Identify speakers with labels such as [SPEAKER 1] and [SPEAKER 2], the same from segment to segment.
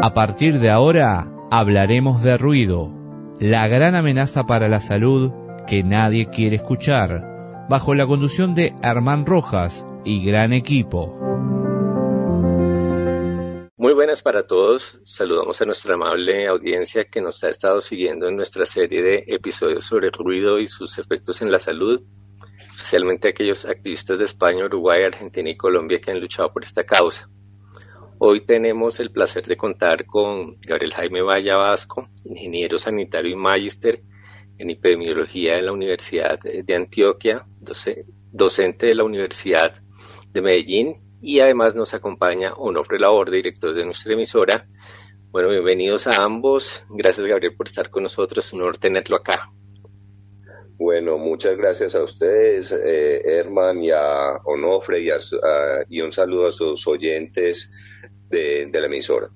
[SPEAKER 1] A partir de ahora, hablaremos de ruido, la gran amenaza para la salud que nadie quiere escuchar, bajo la conducción de Herman Rojas y gran equipo.
[SPEAKER 2] Muy buenas para todos, saludamos a nuestra amable audiencia que nos ha estado siguiendo en nuestra serie de episodios sobre ruido y sus efectos en la salud, especialmente aquellos activistas de España, Uruguay, Argentina y Colombia que han luchado por esta causa. Hoy tenemos el placer de contar con Gabriel Jaime Valla Vasco, ingeniero sanitario y magíster en epidemiología de la Universidad de Antioquia, docente de la Universidad de Medellín, y además nos acompaña Onofre Laborde, director de nuestra emisora. Bueno, bienvenidos a ambos. Gracias, Gabriel, por estar con nosotros. Un honor tenerlo acá.
[SPEAKER 3] Bueno, muchas gracias a ustedes, Herman, y a Onofre, y un saludo a sus oyentes de la emisora.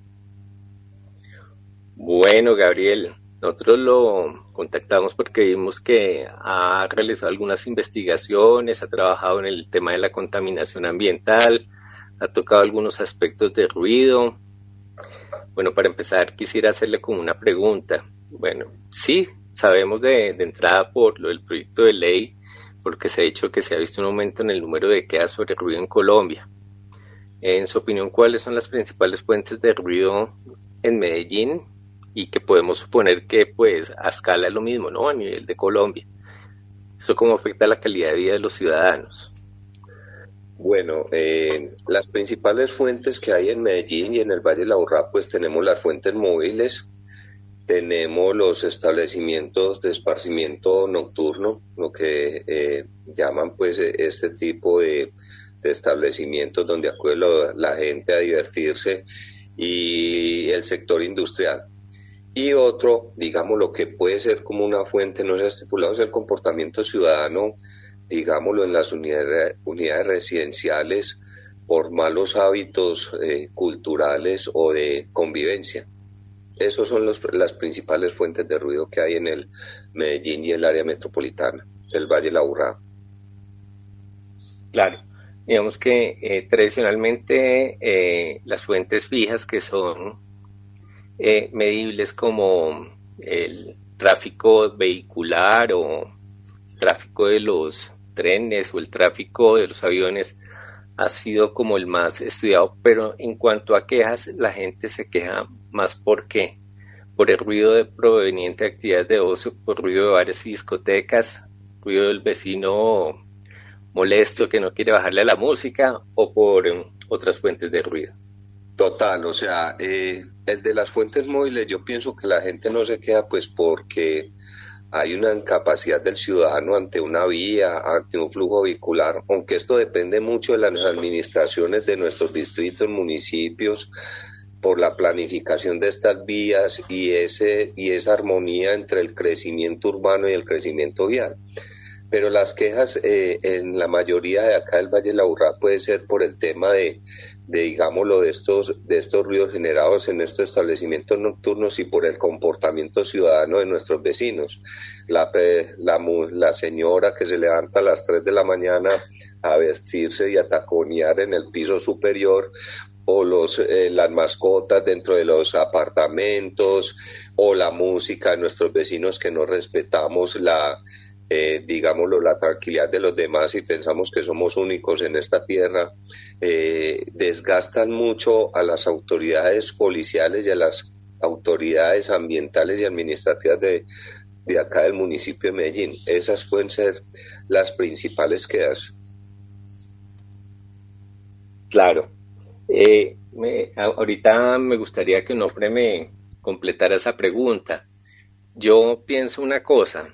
[SPEAKER 2] Bueno, Gabriel, nosotros lo contactamos porque vimos que ha realizado algunas investigaciones, ha trabajado en el tema de la contaminación ambiental, ha tocado algunos aspectos de ruido. Bueno, para empezar quisiera hacerle como una pregunta. Bueno, sí, sabemos de entrada por lo del proyecto de ley, porque se ha dicho que se ha visto un aumento en el número de quejas sobre ruido en Colombia. En su opinión, ¿cuáles son las principales fuentes de ruido en Medellín? Y que podemos suponer que pues a escala es lo mismo, ¿no? A nivel de Colombia. ¿Eso cómo afecta la calidad de vida de los ciudadanos?
[SPEAKER 3] Bueno, las principales fuentes que hay en Medellín y en el Valle de la Urrá, pues tenemos las fuentes móviles, tenemos los establecimientos de esparcimiento nocturno, lo que llaman pues este tipo de establecimientos donde acude la gente a divertirse, y el sector industrial. Y otro, digamos, lo que puede ser como una fuente no se ha estipulado, es el comportamiento ciudadano, digámoslo, en las unidades residenciales por malos hábitos culturales o de convivencia. Esos son las principales fuentes de ruido que hay en el Medellín y el área metropolitana del Valle de la Urrá.
[SPEAKER 2] Claro, digamos que tradicionalmente las fuentes fijas que son medibles como el tráfico vehicular o tráfico de los trenes o el tráfico de los aviones ha sido como el más estudiado, pero en cuanto a quejas, la gente se queja más ¿por qué? Por el ruido proveniente de actividades de ocio, por ruido de bares y discotecas, ruido del vecino molesto que no quiere bajarle a la música, o por otras fuentes de ruido.
[SPEAKER 3] Total, o sea, el de las fuentes móviles, yo pienso que la gente no se queda pues porque hay una incapacidad del ciudadano ante una vía, ante un flujo vehicular, aunque esto depende mucho de las administraciones de nuestros distritos, municipios, por la planificación de estas vías y esa armonía entre el crecimiento urbano y el crecimiento vial. Pero las quejas en la mayoría de acá del Valle de la Urrá puede ser por el tema de digámoslo, de estos ruidos generados en estos establecimientos nocturnos y por el comportamiento ciudadano de nuestros vecinos. La señora que se levanta a las 3 de la mañana a vestirse y a taconear en el piso superior, o las mascotas dentro de los apartamentos, o la música de nuestros vecinos que no respetamos la tranquilidad de los demás y pensamos que somos únicos en esta tierra, desgastan mucho a las autoridades policiales y a las autoridades ambientales y administrativas de acá del municipio de Medellín. Esas pueden ser las principales quejas.
[SPEAKER 2] Claro. Ahorita me gustaría que Onofre me completara esa pregunta. Yo pienso una cosa,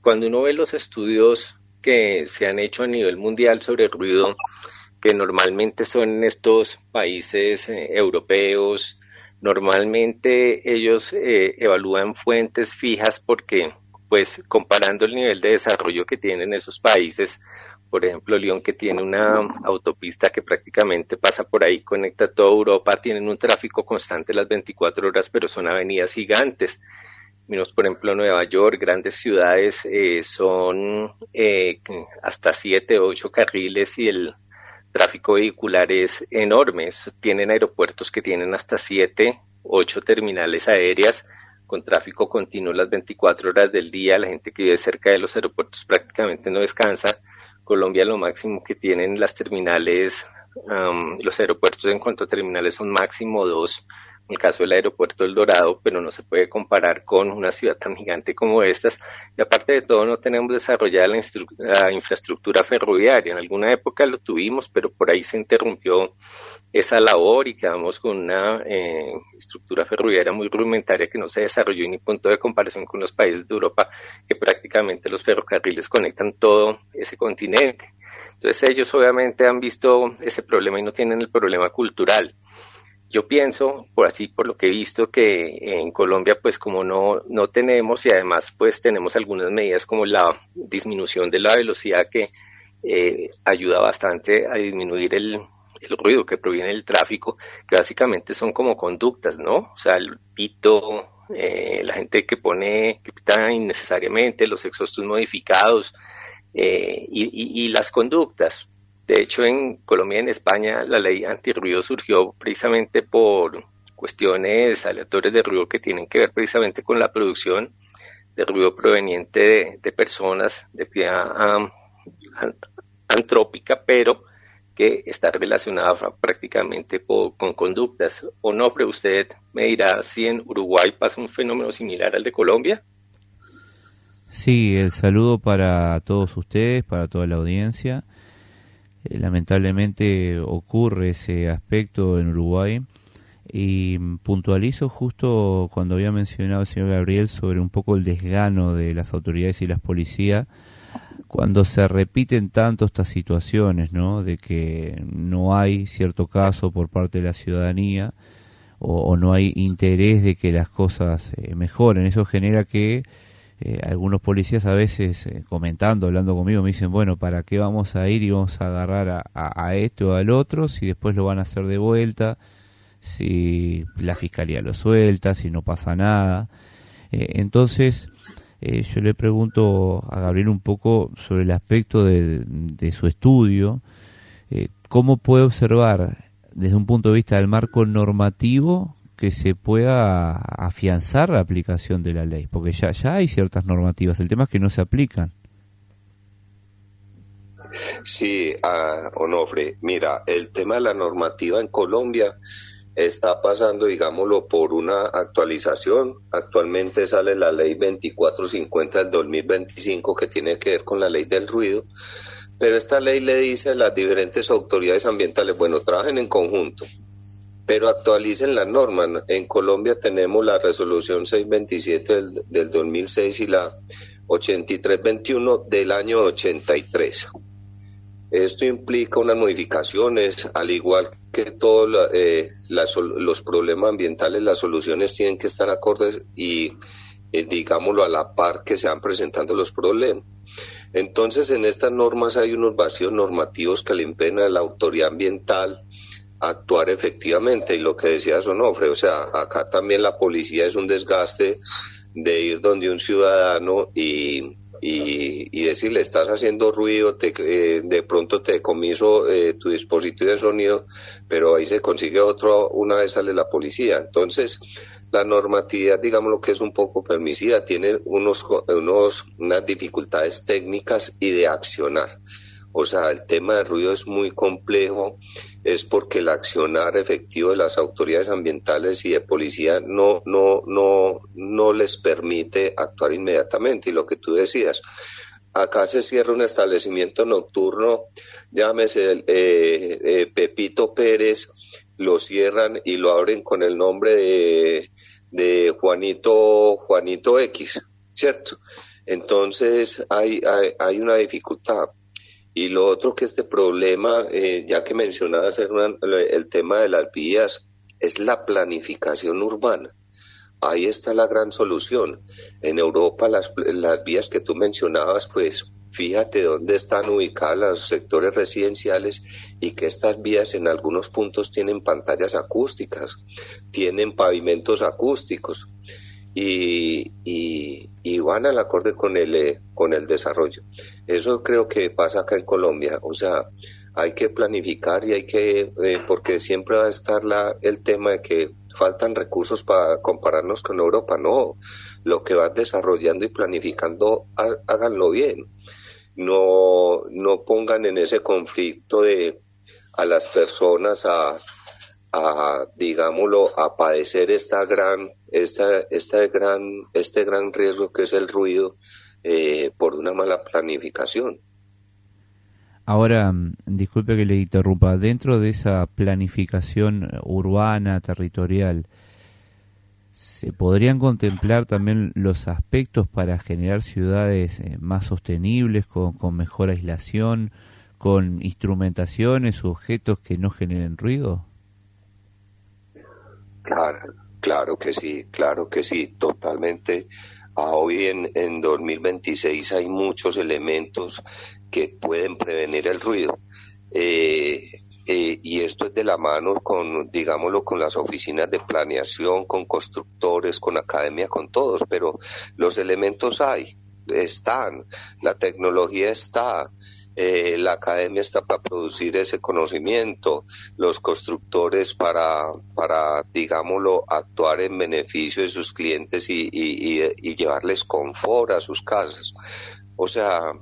[SPEAKER 2] cuando uno ve los estudios que se han hecho a nivel mundial sobre el ruido, que normalmente son en estos países europeos, normalmente ellos evalúan fuentes fijas porque, pues, comparando el nivel de desarrollo que tienen esos países, por ejemplo, Lyon, que tiene una autopista que prácticamente pasa por ahí, conecta toda Europa, tienen un tráfico constante las 24 horas, pero son avenidas gigantes. Miramos, por ejemplo, Nueva York, grandes ciudades, son hasta 7 o 8 carriles y el tráfico vehicular es enorme. Tienen aeropuertos que tienen hasta 7 8 terminales aéreas con tráfico continuo las 24 horas del día. La gente que vive cerca de los aeropuertos prácticamente no descansa. Colombia lo máximo que tienen las terminales, los aeropuertos en cuanto a terminales son máximo 2, en el caso del aeropuerto El Dorado, pero no se puede comparar con una ciudad tan gigante como estas. Y aparte de todo, no tenemos desarrollada la infraestructura ferroviaria. En alguna época lo tuvimos, pero por ahí se interrumpió esa labor y quedamos con una estructura ferroviaria muy rudimentaria que no se desarrolló ni punto de comparación con los países de Europa, que prácticamente los ferrocarriles conectan todo ese continente. Entonces ellos obviamente han visto ese problema y no tienen el problema cultural. Yo pienso, por lo que he visto, que en Colombia pues como no tenemos, y además pues tenemos algunas medidas como la disminución de la velocidad que ayuda bastante a disminuir el ruido que proviene del tráfico, que básicamente son como conductas, ¿no? O sea, el pito, la gente que pita innecesariamente, los exhaustos modificados y las conductas. De hecho, en Colombia y en España la ley antirruido surgió precisamente por cuestiones aleatorias de ruido que tienen que ver precisamente con la producción de ruido proveniente de personas de actividad antrópica, pero que está relacionada prácticamente con conductas. Onofre, usted me dirá si en Uruguay pasa un fenómeno similar al de Colombia.
[SPEAKER 1] Sí, el saludo para todos ustedes, para toda la audiencia. Lamentablemente ocurre ese aspecto en Uruguay y puntualizo justo cuando había mencionado el señor Gabriel sobre un poco el desgano de las autoridades y las policías cuando se repiten tanto estas situaciones, ¿no? De que no hay cierto caso por parte de la ciudadanía o no hay interés de que las cosas mejoren. Eso genera que algunos policías a veces comentando, hablando conmigo, me dicen, bueno, ¿para qué vamos a ir y vamos a agarrar a este o al otro si después lo van a hacer de vuelta, si la fiscalía lo suelta, si no pasa nada? Entonces yo le pregunto a Gabriel un poco sobre el aspecto de su estudio, ¿cómo puede observar desde un punto de vista del marco normativo que se pueda afianzar la aplicación de la ley? Porque ya hay ciertas normativas, el tema es que no se aplican.
[SPEAKER 3] Sí, Onofre, mira, el tema de la normativa en Colombia está pasando, digámoslo, por una actualización. Actualmente sale la ley 2450 del 2025 que tiene que ver con la ley del ruido, pero esta ley le dice a las diferentes autoridades ambientales, bueno, trabajen en conjunto, pero actualicen las normas. En Colombia tenemos la resolución 627 del 2006 y la 8321 del año 83. Esto implica unas modificaciones, al igual que todos los problemas ambientales, las soluciones tienen que estar acordes y, digámoslo, a la par que se van presentando los problemas. Entonces, en estas normas hay unos vacíos normativos que le impiden a la autoridad ambiental actuar efectivamente, y lo que decía Onofre, o sea, acá también la policía es un desgaste de ir donde un ciudadano y decirle, estás haciendo ruido, de pronto te decomiso tu dispositivo de sonido, pero ahí se consigue otro, una vez sale la policía. Entonces, la normatividad, digamos lo que es un poco permisiva, tiene unas dificultades técnicas y de accionar. O sea, el tema del ruido es muy complejo, es porque el accionar efectivo de las autoridades ambientales y de policía no les permite actuar inmediatamente. Y lo que tú decías, acá se cierra un establecimiento nocturno, llámese Pepito Pérez, lo cierran y lo abren con el nombre de Juanito X, ¿cierto? Entonces hay una dificultad. Y lo otro que este problema, ya que mencionabas el tema de las vías, es la planificación urbana. Ahí está la gran solución. En Europa las vías que tú mencionabas, pues fíjate dónde están ubicadas los sectores residenciales y que estas vías en algunos puntos tienen pantallas acústicas, tienen pavimentos acústicos y van al acorde con el desarrollo. Eso creo que pasa acá en Colombia, o sea, hay que planificar y hay que, porque siempre va a estar el tema de que faltan recursos para compararnos con Europa, no, lo que van desarrollando y planificando, háganlo bien, no pongan en ese conflicto a las personas digámoslo, a padecer este gran riesgo que es el ruido por una mala planificación.
[SPEAKER 1] Ahora, disculpe que le interrumpa, dentro de esa planificación urbana, territorial, ¿se podrían contemplar también los aspectos para generar ciudades más sostenibles, con mejor aislación, con instrumentaciones u objetos que no generen ruido?
[SPEAKER 3] Claro que sí, totalmente. Hoy en 2026 hay muchos elementos que pueden prevenir el ruido. Y esto es de la mano digámoslo, con las oficinas de planeación, con constructores, con academia, con todos, pero los elementos están, la tecnología está. La academia está para producir ese conocimiento, los constructores para digámoslo, actuar en beneficio de sus clientes y llevarles confort a sus casas. O sea,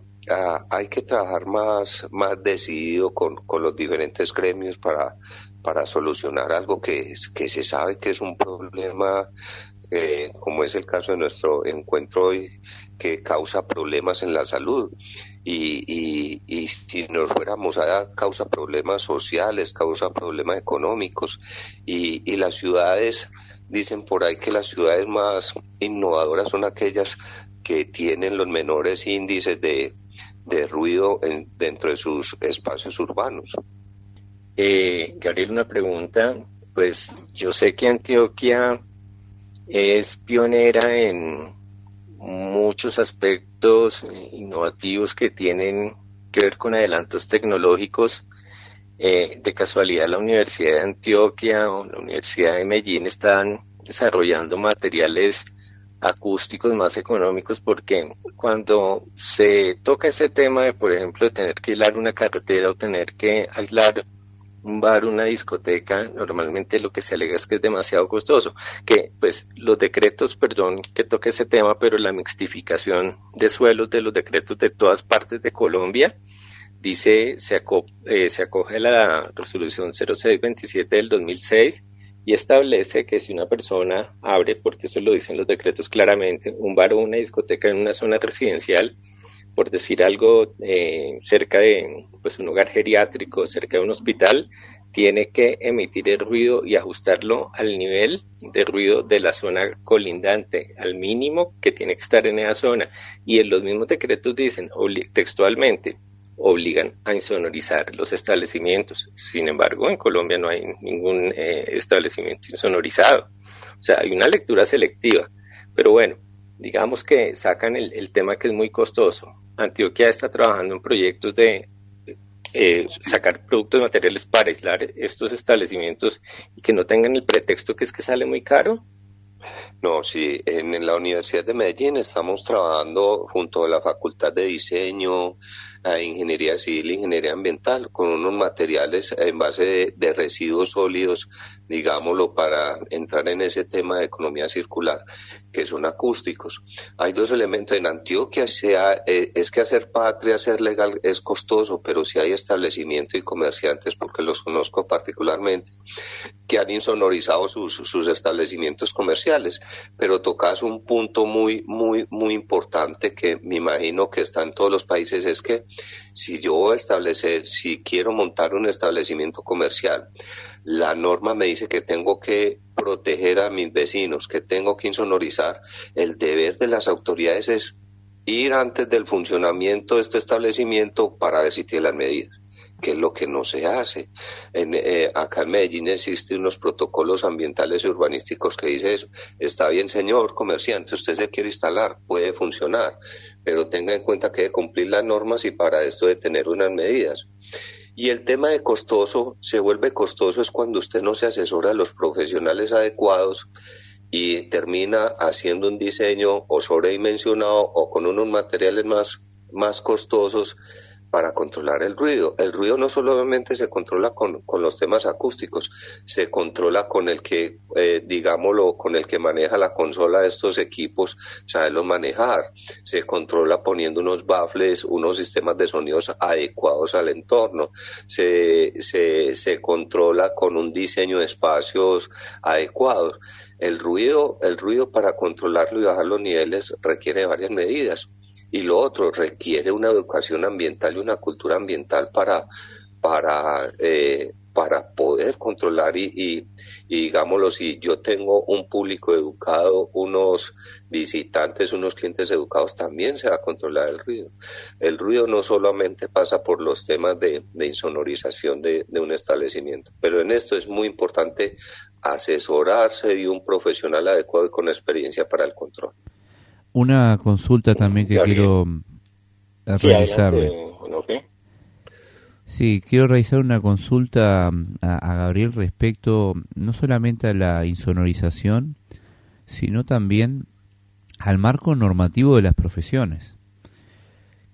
[SPEAKER 3] hay que trabajar más decidido con los diferentes gremios para solucionar algo que se sabe que es un problema, como es el caso de nuestro encuentro hoy, que causa problemas en la salud. Y si nos fuéramos allá, causa problemas sociales, causa problemas económicos. Y las ciudades, dicen por ahí que las ciudades más innovadoras son aquellas que tienen los menores índices de ruido dentro de sus espacios urbanos.
[SPEAKER 2] Gabriel, una pregunta. Pues yo sé que Antioquia es pionera en muchos aspectos innovativos que tienen que ver con adelantos tecnológicos. De casualidad, la Universidad de Antioquia o la Universidad de Medellín están desarrollando materiales acústicos más económicos, porque cuando se toca ese tema de, por ejemplo, de tener que aislar una carretera o tener que aislar un bar, una discoteca, normalmente lo que se alega es que es demasiado costoso, que pues los decretos, perdón que toque ese tema, pero la mixtificación de suelos de los decretos de todas partes de Colombia, dice, se acoge a la resolución 0627 del 2006 y establece que si una persona abre, porque eso lo dicen los decretos claramente, un bar o una discoteca en una zona residencial, por decir algo, cerca de pues un hogar geriátrico, cerca de un hospital, tiene que emitir el ruido y ajustarlo al nivel de ruido de la zona colindante, al mínimo que tiene que estar en esa zona. Y en los mismos decretos dicen textualmente, obligan a insonorizar los establecimientos. Sin embargo, en Colombia no hay ningún establecimiento insonorizado. O sea, hay una lectura selectiva. Pero bueno, digamos que sacan el tema que es muy costoso. Antioquia está trabajando en proyectos de sacar productos materiales para aislar estos establecimientos y que no tengan el pretexto que es que sale muy caro.
[SPEAKER 3] No, sí, en la Universidad de Medellín estamos trabajando junto a la Facultad de Diseño, a Ingeniería Civil e Ingeniería Ambiental, con unos materiales en base de residuos sólidos, digámoslo, para entrar en ese tema de economía circular, que son acústicos. Hay dos elementos en Antioquia, es que hacer patria, hacer legal es costoso, pero si hay establecimientos y comerciantes, porque los conozco particularmente, que han insonorizado sus establecimientos comerciales, pero tocas un punto muy importante que me imagino que está en todos los países, es que si quiero montar un establecimiento comercial, la norma me dice que tengo que proteger a mis vecinos, que tengo que insonorizar. El deber de las autoridades es ir antes del funcionamiento de este establecimiento para ver si tiene las medidas, que es lo que no se hace. Acá en Medellín existen unos protocolos ambientales y urbanísticos que dice eso. Está bien, señor comerciante, usted se quiere instalar, puede funcionar, pero tenga en cuenta que debe cumplir las normas y para esto debe tener unas medidas. Y el tema de costoso, se vuelve costoso es cuando usted no se asesora de los profesionales adecuados y termina haciendo un diseño o sobredimensionado o con unos materiales más costosos, para controlar el ruido. El ruido no solamente se controla con los temas acústicos, se controla con el que, digámoslo, con el que maneja la consola de estos equipos, saberlo manejar. Se controla poniendo unos baffles, unos sistemas de sonidos adecuados al entorno. Se controla con un diseño de espacios adecuados. El ruido para controlarlo y bajar los niveles requiere varias medidas. Y lo otro, requiere una educación ambiental y una cultura ambiental para poder controlar y digámoslo, si yo tengo un público educado, unos visitantes, unos clientes educados, también se va a controlar el ruido. El ruido no solamente pasa por los temas de insonorización de un establecimiento, pero en esto es muy importante asesorarse de un profesional adecuado y con experiencia para el control.
[SPEAKER 1] Una consulta también que quiero realizarle. Sí, quiero realizar una consulta a Gabriel respecto no solamente a la insonorización, sino también al marco normativo de las profesiones.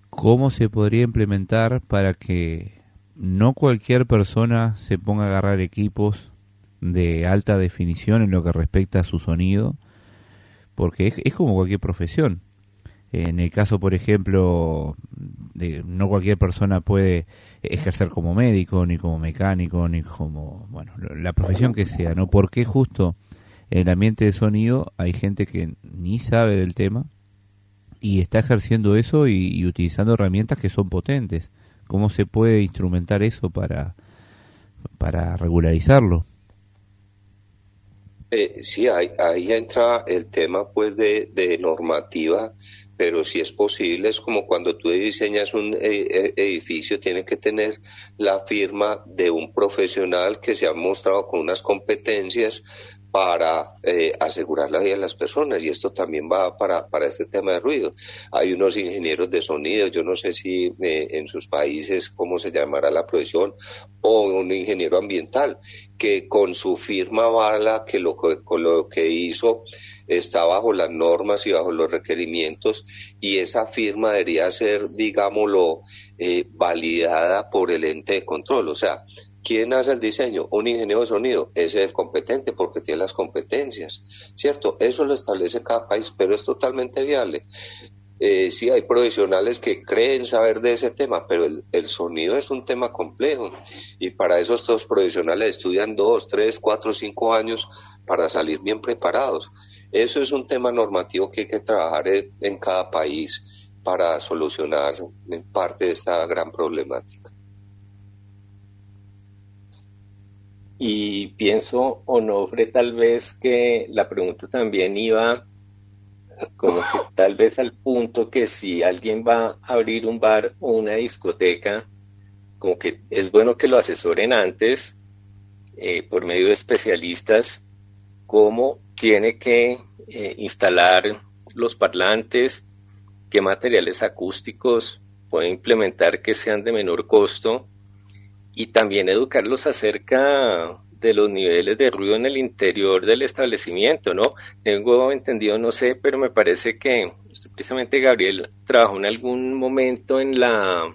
[SPEAKER 1] ¿Cómo se podría implementar para que no cualquier persona se ponga a agarrar equipos de alta definición en lo que respecta a su sonido? Porque es como cualquier profesión. En el caso, por ejemplo, no cualquier persona puede ejercer como médico, ni como mecánico, ni como, bueno, la profesión que sea, ¿no? Porque justo en el ambiente de sonido hay gente que ni sabe del tema y está ejerciendo eso y utilizando herramientas que son potentes. ¿Cómo se puede instrumentar eso para regularizarlo?
[SPEAKER 3] Sí, ahí entra el tema pues de normativa, pero si es posible, es como cuando tú diseñas un edificio, tiene que tener la firma de un profesional que se ha mostrado con unas competencias para asegurar la vida de las personas, y esto también va para este tema de ruido. Hay unos ingenieros de sonido, yo no sé si en sus países cómo se llamará la profesión, o un ingeniero ambiental que con su firma avala que con lo que hizo está bajo las normas y bajo los requerimientos, y esa firma debería ser, digámoslo, validada por el ente de control. O sea, ¿quién hace el diseño? Un ingeniero de sonido. Ese es el competente porque tiene las competencias, ¿cierto? Eso lo establece cada país, pero es totalmente viable. Sí, hay profesionales que creen saber de ese tema, pero el sonido es un tema complejo, y para eso estos profesionales estudian 2, 3, 4, 5 años para salir bien preparados. Eso es un tema normativo que hay que trabajar en cada país para solucionar parte de esta gran problemática.
[SPEAKER 2] Y pienso, Onofre, tal vez que la pregunta también iba como que tal vez al punto que si alguien va a abrir un bar o una discoteca, como que es bueno que lo asesoren antes por medio de especialistas, cómo tiene que instalar los parlantes, qué materiales acústicos puede implementar que sean de menor costo, y también educarlos acerca de los niveles de ruido en el interior del establecimiento, ¿no? Tengo entendido, no sé, pero me parece que precisamente Gabriel trabajó en algún momento en la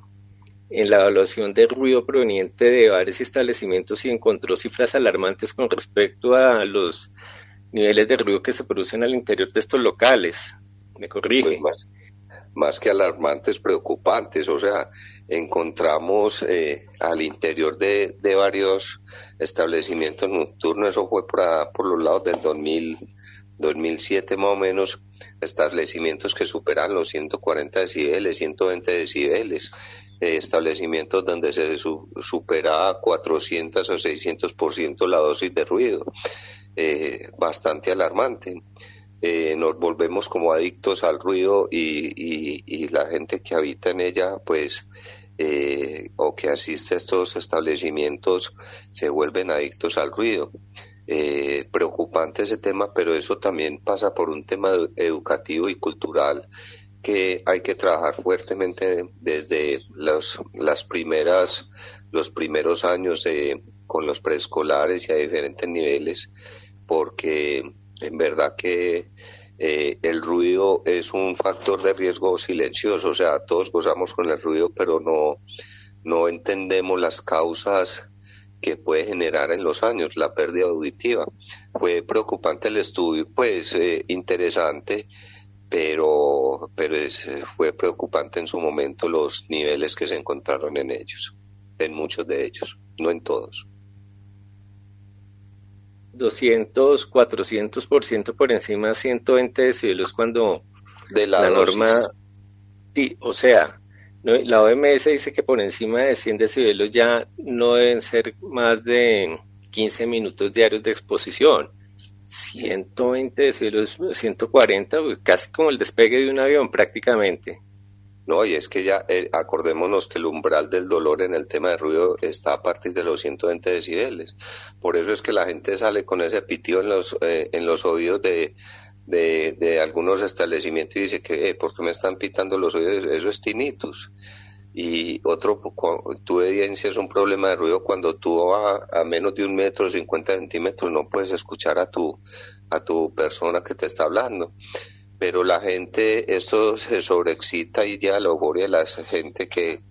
[SPEAKER 2] evaluación de ruido proveniente de bares y establecimientos y encontró cifras alarmantes con respecto a los niveles de ruido que se producen al interior de estos locales. ¿Me corrige?
[SPEAKER 3] Pues más que alarmantes, preocupantes. O sea, encontramos al interior de varios establecimientos nocturnos, eso fue por los lados del 2007 más o menos, establecimientos que superan los 140 decibeles, 120 decibeles, establecimientos donde se supera 400 o 600% la dosis de ruido, bastante alarmante. Nos volvemos como adictos al ruido, y la gente que habita en ella, pues, o que asiste a estos establecimientos, se vuelven adictos al ruido. Preocupante ese tema, pero eso también pasa por un tema educativo y cultural que hay que trabajar fuertemente desde los primeros años con los preescolares y a diferentes niveles, porque en verdad que el ruido es un factor de riesgo silencioso, o sea, todos gozamos con el ruido, pero no entendemos las causas que puede generar en los años la pérdida auditiva. Fue preocupante el estudio, pues interesante, pero fue preocupante en su momento los niveles que se encontraron en ellos, en muchos de ellos, no en todos.
[SPEAKER 2] 200, 400% por encima de 120 decibelos cuando
[SPEAKER 3] de la
[SPEAKER 2] norma, sí, o sea, no, la OMS dice que por encima de 100 decibelos ya no deben ser más de 15 minutos diarios de exposición. 120 decibelos, 140, casi como el despegue de un avión prácticamente.
[SPEAKER 3] No, y es que ya acordémonos que el umbral del dolor en el tema de ruido está a partir de los 120 decibeles. Por eso es que la gente sale con ese pitido en los oídos de algunos establecimientos y dice que ¿por qué me están pitando los oídos? Eso es tinnitus. Y tú evidencias un problema de ruido cuando tú a menos de 1 metro, 50 centímetros, no puedes escuchar a tu persona que te está hablando. Pero la gente, esto se sobreexcita y ya la euforia de la gente que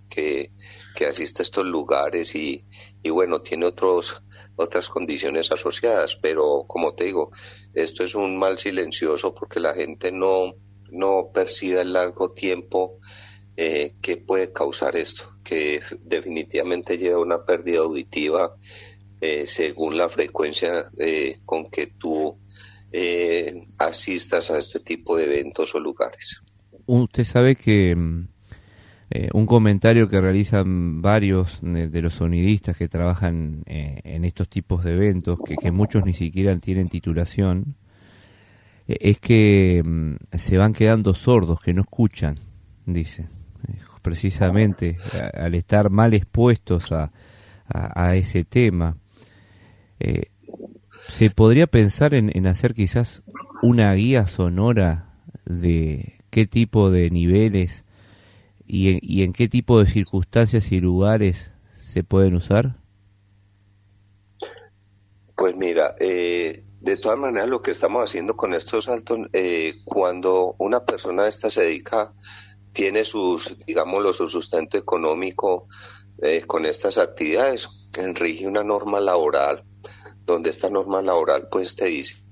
[SPEAKER 3] asiste a estos lugares y bueno, tiene otras condiciones asociadas, pero como te digo, esto es un mal silencioso porque la gente no percibe a largo tiempo qué puede causar esto, que definitivamente lleva una pérdida auditiva según la frecuencia con que tú asistas a este tipo de eventos o lugares.
[SPEAKER 1] Usted sabe que un comentario que realizan varios de los sonidistas que trabajan en estos tipos de eventos, que muchos ni siquiera tienen titulación, es que se van quedando sordos, que no escuchan, dice. Precisamente al estar mal expuestos a ese tema. ¿Se podría pensar en hacer quizás una guía sonora de qué tipo de niveles y en qué tipo de circunstancias y lugares se pueden usar?
[SPEAKER 3] Pues mira, de todas maneras lo que estamos haciendo con estos saltos, cuando una persona esta se dedica, tiene su sustento económico con estas actividades, rige una norma laboral, donde esta norma laboral pues te dice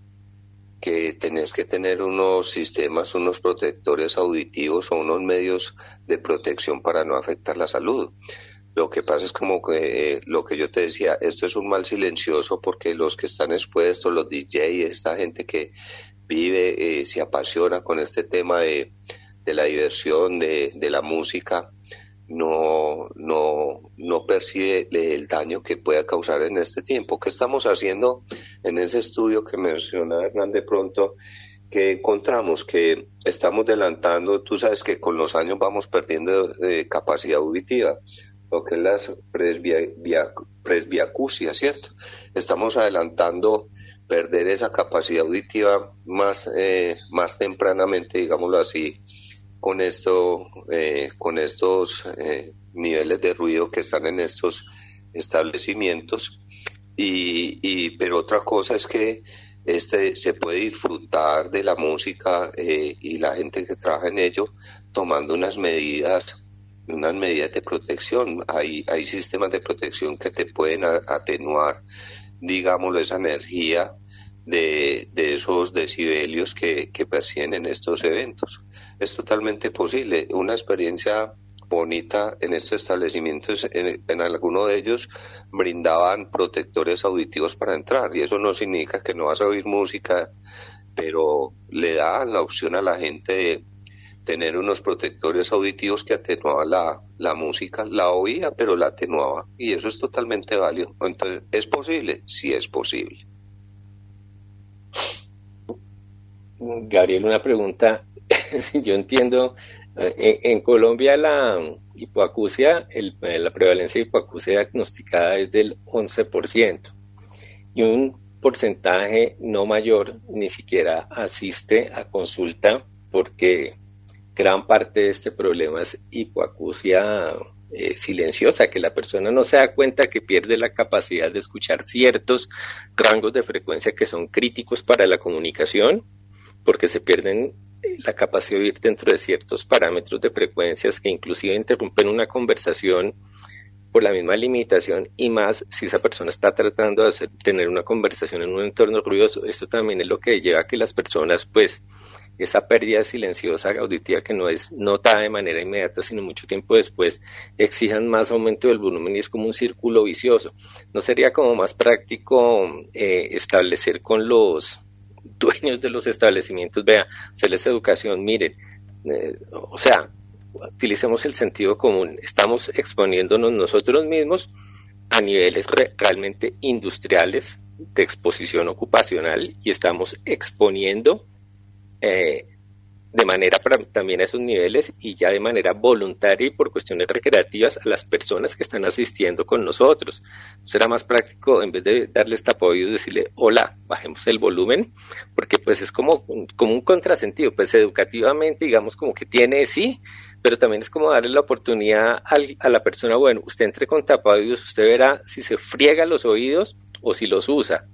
[SPEAKER 3] que tenés que tener unos sistemas, unos protectores auditivos o unos medios de protección para no afectar la salud. Lo que pasa es como que lo que yo te decía, esto es un mal silencioso porque los que están expuestos, los DJ, esta gente que vive, se apasiona con este tema de la diversión, de la música, no percibe el daño que pueda causar en este tiempo. ¿Qué estamos haciendo en ese estudio que mencionaba Hernán de pronto? Que encontramos que estamos adelantando, tú sabes que con los años vamos perdiendo capacidad auditiva, lo que es la presbiacusia, ¿cierto? Estamos adelantando perder esa capacidad auditiva más tempranamente, digámoslo así, con estos niveles de ruido que están en estos establecimientos pero otra cosa es que se puede disfrutar de la música y la gente que trabaja en ello tomando unas medidas de protección. Hay sistemas de protección que te pueden atenuar, digámoslo, esa energía de esos decibelios que perciben en estos eventos. Es totalmente posible. Una experiencia bonita en estos establecimientos, en alguno de ellos brindaban protectores auditivos para entrar, y eso no significa que no vas a oír música, pero le daban la opción a la gente de tener unos protectores auditivos que atenuaban la música, la oía pero la atenuaba, y eso es totalmente válido. Entonces, ¿es posible? Sí, es posible.
[SPEAKER 2] Gabriel, una pregunta. Yo entiendo, en Colombia la hipoacusia, la prevalencia de hipoacusia diagnosticada es del 11%, y un porcentaje no mayor ni siquiera asiste a consulta porque gran parte de este problema es hipoacusia silenciosa, que la persona no se da cuenta que pierde la capacidad de escuchar ciertos rangos de frecuencia que son críticos para la comunicación, porque se pierden la capacidad de oír dentro de ciertos parámetros de frecuencias que inclusive interrumpen una conversación por la misma limitación, y más si esa persona está tratando de tener una conversación en un entorno ruidoso. Esto también es lo que lleva a que las personas, pues, esa pérdida silenciosa auditiva que no es notada de manera inmediata, sino mucho tiempo después, exijan más aumento del volumen, y es como un círculo vicioso. ¿No sería como más práctico establecer con los dueños de los establecimientos, vea, hacerles educación, miren, o sea, utilicemos el sentido común, estamos exponiéndonos nosotros mismos a niveles realmente industriales de exposición ocupacional, y estamos exponiendo de manera también a esos niveles, y ya de manera voluntaria y por cuestiones recreativas, a las personas que están asistiendo con nosotros. Será más práctico, en vez de darles tapaoídos, decirle, hola, bajemos el volumen, porque pues es como un contrasentido, pues educativamente digamos como que tiene sí, pero también es como darle la oportunidad a la persona, bueno, usted entre con tapaoídos, usted verá si se friega los oídos o si los usa.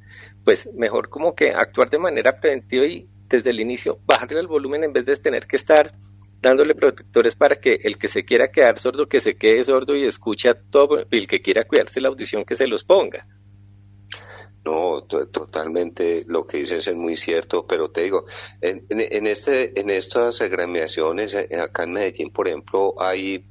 [SPEAKER 2] Pues mejor como que actuar de manera preventiva y desde el inicio bajarle el volumen, en vez de tener que estar dándole protectores para que el que se quiera quedar sordo, que se quede sordo y escuche a todo, y el que quiera cuidarse la audición, que se los ponga.
[SPEAKER 3] No, totalmente lo que dices es muy cierto, pero te digo, en estas agremiaciones, acá en Medellín, por ejemplo, hay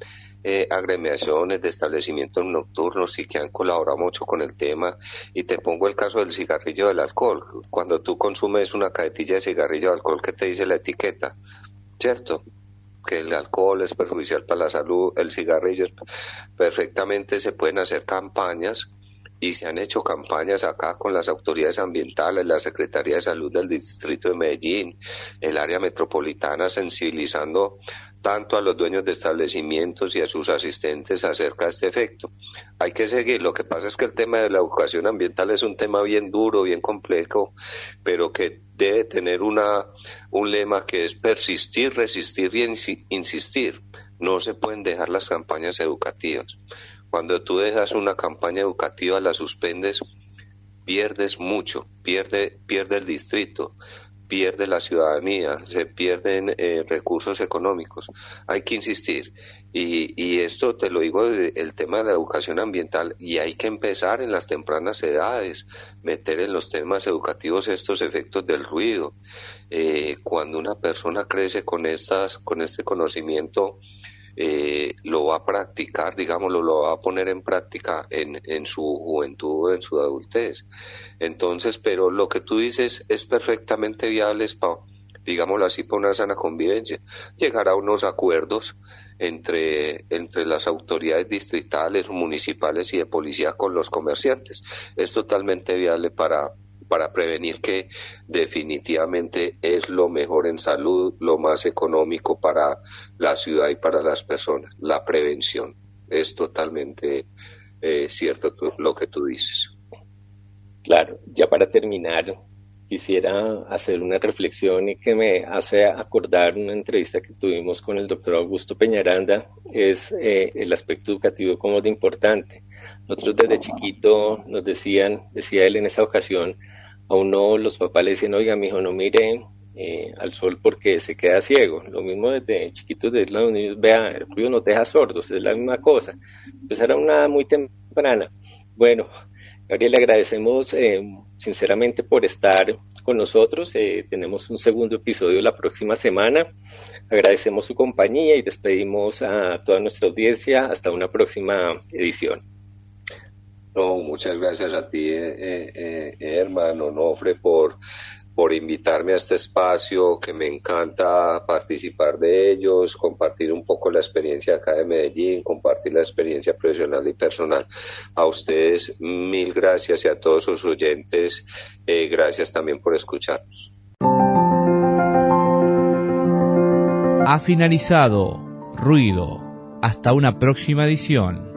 [SPEAKER 3] agremiaciones de establecimientos nocturnos y que han colaborado mucho con el tema, y te pongo el caso del cigarrillo, del alcohol. Cuando tú consumes una cajetilla de cigarrillo de alcohol, ¿qué te dice la etiqueta? ¿Cierto? Que el alcohol es perjudicial para la salud, el cigarrillo perfectamente se pueden hacer campañas, y se han hecho campañas acá con las autoridades ambientales, la Secretaría de Salud del Distrito de Medellín, el área metropolitana, sensibilizando tanto a los dueños de establecimientos y a sus asistentes acerca de este efecto. Hay que seguir. Lo que pasa es que el tema de la educación ambiental es un tema bien duro, bien complejo, pero que debe tener un lema que es persistir, resistir y insistir. No se pueden dejar las campañas educativas. Cuando tú dejas una campaña educativa, la suspendes, pierdes mucho, pierde el distrito, pierde la ciudadanía, se pierden recursos económicos. Hay que insistir, y esto te lo digo desde el tema de la educación ambiental, y hay que empezar en las tempranas edades, meter en los temas educativos estos efectos del ruido. Cuando una persona crece con este conocimiento, lo va a practicar, digámoslo, lo va a poner en práctica en su juventud o en su adultez. Entonces, pero lo que tú dices es perfectamente viable, digámoslo así, para una sana convivencia, llegar a unos acuerdos entre las autoridades distritales, municipales y de policía con los comerciantes. Es totalmente viable para prevenir, que definitivamente es lo mejor en salud, lo más económico para la ciudad y para las personas. La prevención es totalmente cierto lo que tú dices.
[SPEAKER 2] Claro, ya para terminar, quisiera hacer una reflexión y que me hace acordar una entrevista que tuvimos con el doctor Augusto Peñaranda, es el aspecto educativo como de importante. Nosotros desde chiquito decía él en esa ocasión, a uno los papás le decían, oiga, mijo, no mire al sol porque se queda ciego. Lo mismo desde chiquitos, desde los niños, vea, el ruido nos deja sordos, es la misma cosa. Pues era una muy temprana. Bueno, Gabriel, le agradecemos sinceramente por estar con nosotros. Tenemos un segundo episodio la próxima semana. Agradecemos su compañía y despedimos a toda nuestra audiencia. Hasta una próxima edición.
[SPEAKER 3] No, muchas gracias a ti, hermano Onofre, por invitarme a este espacio, que me encanta participar de ellos, compartir un poco la experiencia acá de Medellín, compartir la experiencia profesional y personal. A ustedes, mil gracias, y a todos sus oyentes, gracias también por escucharnos.
[SPEAKER 1] Ha finalizado Ruido. Hasta una próxima edición.